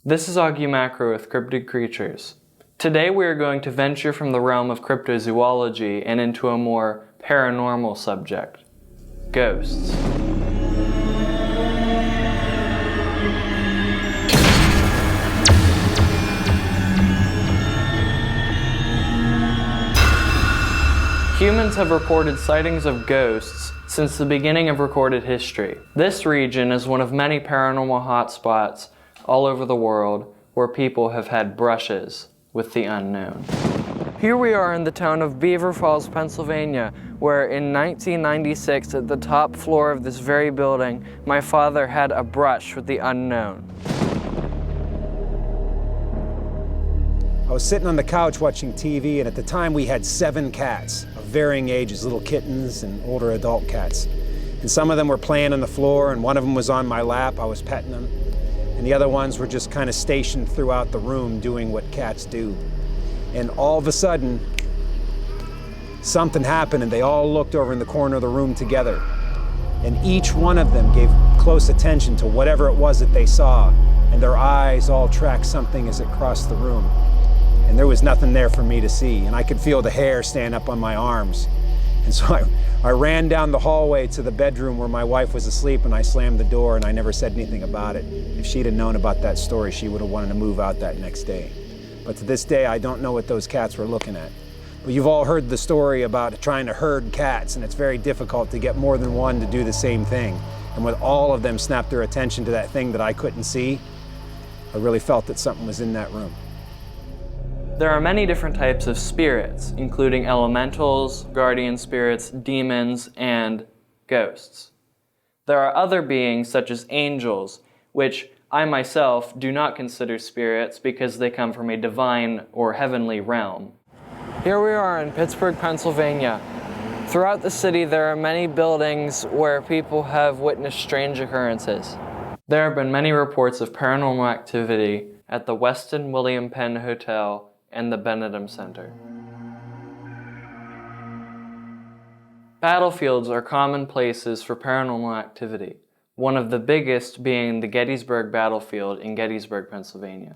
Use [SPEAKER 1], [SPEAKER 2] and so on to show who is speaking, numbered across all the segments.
[SPEAKER 1] This is Augie Macro with Cryptid Creatures. Today we are going to venture from the realm of cryptozoology and into a more paranormal subject: ghosts. Humans have reported sightings of ghosts since the beginning of recorded history. This region is one of many paranormal hotspots all over the world where people have had brushes with the unknown. Here we are in the town of Beaver Falls, Pennsylvania, where in 1996, at the top floor of this very building, my father had a brush with the unknown.
[SPEAKER 2] I was sitting on the couch watching TV, and at the time we had 7 cats of varying ages, little kittens and older adult cats. And some of them were playing on the floor, and one of them was on my lap, I was petting them. And the other ones were just kind of stationed throughout the room doing what cats do. And all of a sudden, something happened, and they all looked over in the corner of the room together. And each one of them gave close attention to whatever it was that they saw, and their eyes all tracked something as it crossed the room. And there was nothing there for me to see, and I could feel the hair stand up on my arms. And so I ran down the hallway to the bedroom where my wife was asleep, and I slammed the door, and I never said anything about it. If she'd have known about that story, she would have wanted to move out that next day. But to this day, I don't know what those cats were looking at. But you've all heard the story about trying to herd cats, and it's very difficult to get more than one to do the same thing. And with all of them snap their attention to that thing that I couldn't see, I really felt that something was in that room.
[SPEAKER 1] There are many different types of spirits, including elementals, guardian spirits, demons, and ghosts. There are other beings such as angels, which I myself do not consider spirits because they come from a divine or heavenly realm. Here we are in Pittsburgh, Pennsylvania. Throughout the city there are many buildings where people have witnessed strange occurrences. There have been many reports of paranormal activity at the Westin William Penn Hotel and the Benedum Center. Battlefields are common places for paranormal activity, one of the biggest being the Gettysburg battlefield in Gettysburg, Pennsylvania.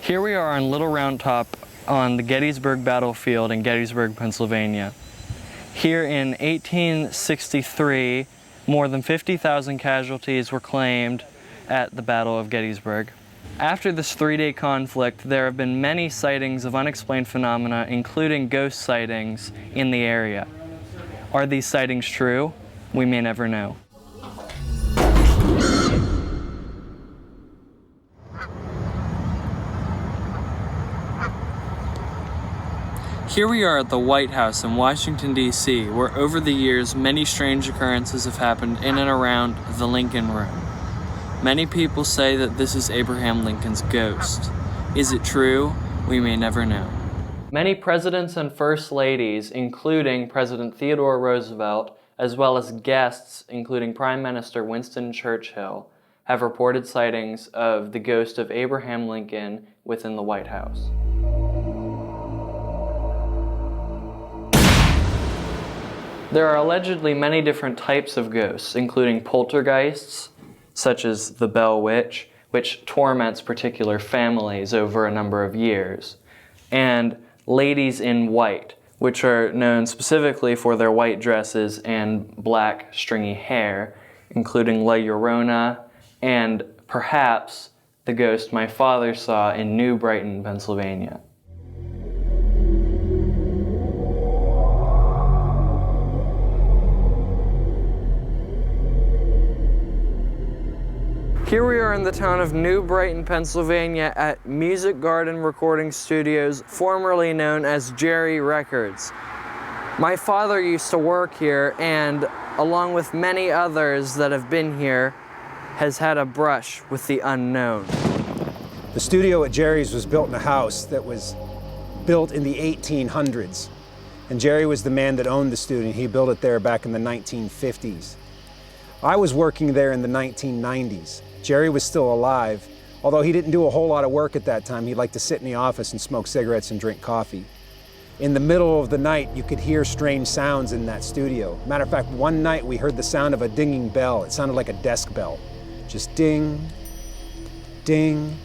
[SPEAKER 1] Here we are on Little Round Top on the Gettysburg battlefield in Gettysburg, Pennsylvania. Here in 1863, more than 50,000 casualties were claimed at the Battle of Gettysburg. After this 3-day conflict, there have been many sightings of unexplained phenomena, including ghost sightings in the area. Are these sightings true? We may never know. Here we are at the White House in Washington, D.C., where over the years many strange occurrences have happened in and around the Lincoln Room. Many people say that this is Abraham Lincoln's ghost. Is it true? We may never know. Many presidents and first ladies, including President Theodore Roosevelt, as well as guests, including Prime Minister Winston Churchill, have reported sightings of the ghost of Abraham Lincoln within the White House. There are allegedly many different types of ghosts, including poltergeists, such as the Bell Witch, which torments particular families over a number of years, and ladies in white, which are known specifically for their white dresses and black stringy hair, including La Llorona, and perhaps the ghost my father saw in Newbrighton, Pennsylvania. Here we are in the town of Newbrighton, Pennsylvania at Music Garden Recording Studios, formerly known as Jerry Records. My father used to work here, and along with many others that have been here, has had a brush with the unknown.
[SPEAKER 2] The studio at Jerry's was built in a house that was built in the 1800s. And Jerry was the man that owned the studio. He built it there back in the 1950s. I was working there in the 1990s. Jerry was still alive, although he didn't do a whole lot of work at that time. He liked to sit in the office and smoke cigarettes and drink coffee. In the middle of the night, you could hear strange sounds in that studio. Matter of fact, one night we heard the sound of a dinging bell. It sounded like a desk bell. Just ding, ding.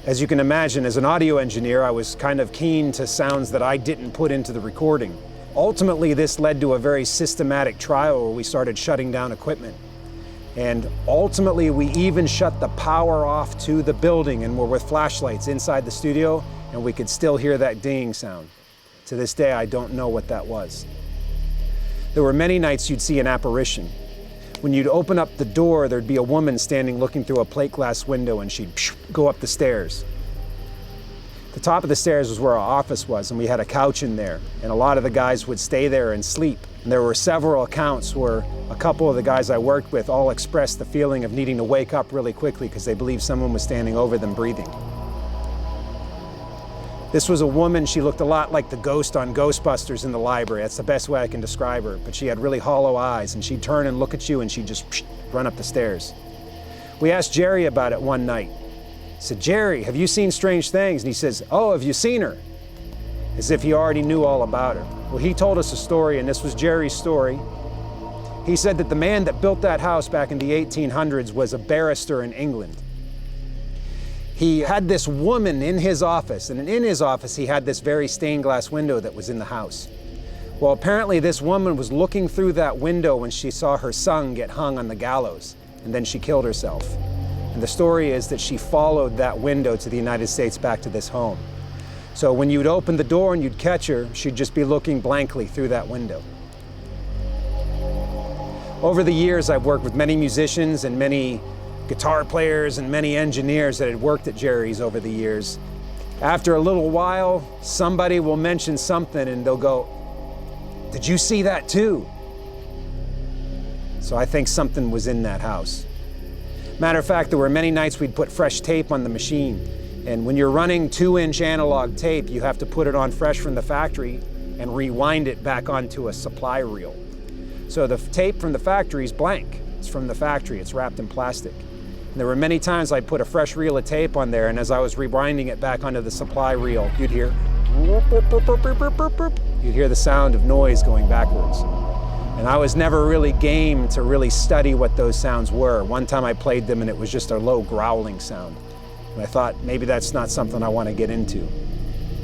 [SPEAKER 2] As you can imagine, as an audio engineer, I was kind of keen to sounds that I didn't put into the recording. Ultimately, this led to a very systematic trial where we started shutting down equipment. And ultimately, we even shut the power off to the building and were with flashlights inside the studio, and we could still hear that dinging sound. To this day, I don't know what that was. There were many nights you'd see an apparition. When you'd open up the door, there'd be a woman standing looking through a plate glass window, and she'd go up the stairs. The top of the stairs was where our office was, and we had a couch in there, and a lot of the guys would stay there and sleep. And there were several accounts where a couple of the guys I worked with all expressed the feeling of needing to wake up really quickly because they believed someone was standing over them breathing. This was a woman. She looked a lot like the ghost on Ghostbusters in the library. That's the best way I can describe her. But she had really hollow eyes, and she'd turn and look at you, and she'd just run up the stairs. We asked Jerry about it one night. I said, "Jerry, have you seen strange things?" And he says, "Oh, have you seen her?" As if he already knew all about her. Well, he told us a story, and this was Jerry's story. He said that the man that built that house back in the 1800s was a barrister in England. He had this woman in his office, and in his office he had this very stained glass window that was in the house. Well, apparently this woman was looking through that window when she saw her son get hung on the gallows, and then she killed herself. And the story is that she followed that window to the United States back to this home. So when you'd open the door and you'd catch her, she'd just be looking blankly through that window. Over the years, I've worked with many musicians and many guitar players and many engineers that had worked at Jerry's over the years. After a little while, somebody will mention something and they'll go, "Did you see that too?" So I think something was in that house. Matter of fact, there were many nights we'd put fresh tape on the machine. And when you're running 2-inch analog tape, you have to put it on fresh from the factory and rewind it back onto a supply reel. So the tape from the factory is blank. It's from the factory, it's wrapped in plastic. And there were many times I'd put a fresh reel of tape on there, and as I was rewinding it back onto the supply reel, you'd hear the sound of noise going backwards. And I was never really game to really study what those sounds were. One time I played them and it was just a low growling sound. And I thought maybe that's not something I want to get into.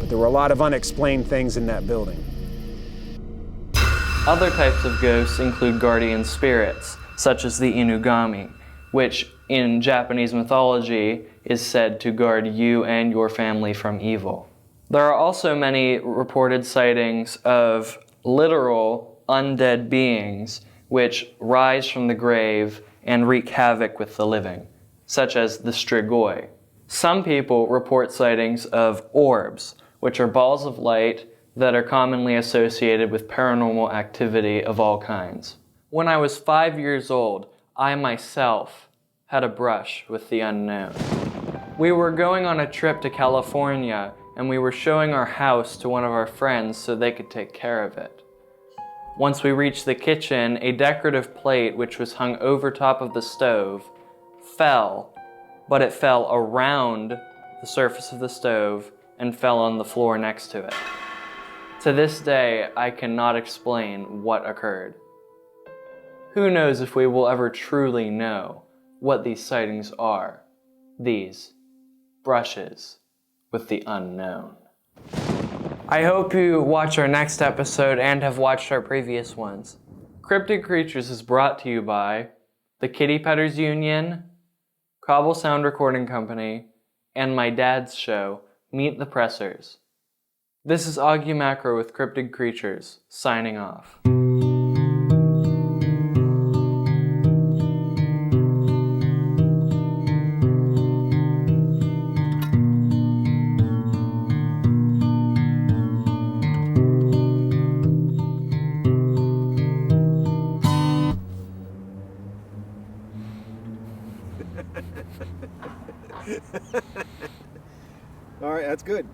[SPEAKER 2] But there were a lot of unexplained things in that building.
[SPEAKER 1] Other types of ghosts include guardian spirits, such as the Inugami, which in Japanese mythology is said to guard you and your family from evil. There are also many reported sightings of literal undead beings which rise from the grave and wreak havoc with the living, such as the Strigoi. Some people report sightings of orbs, which are balls of light that are commonly associated with paranormal activity of all kinds. When I was 5 years old, I myself had a brush with the unknown. We were going on a trip to California, and we were showing our house to one of our friends so they could take care of it. Once we reached the kitchen, a decorative plate which was hung over top of the stove fell, but it fell around the surface of the stove and fell on the floor next to it. To this day, I cannot explain what occurred. Who knows if we will ever truly know what these sightings are, these brushes with the unknown. I hope you watch our next episode and have watched our previous ones. Cryptid Creatures is brought to you by the Kitty Petters Union, Cobble Sound Recording Company, and my dad's show, Meet the Pressers. This is Augie Macro with Cryptid Creatures, signing off.
[SPEAKER 2] All right, that's good.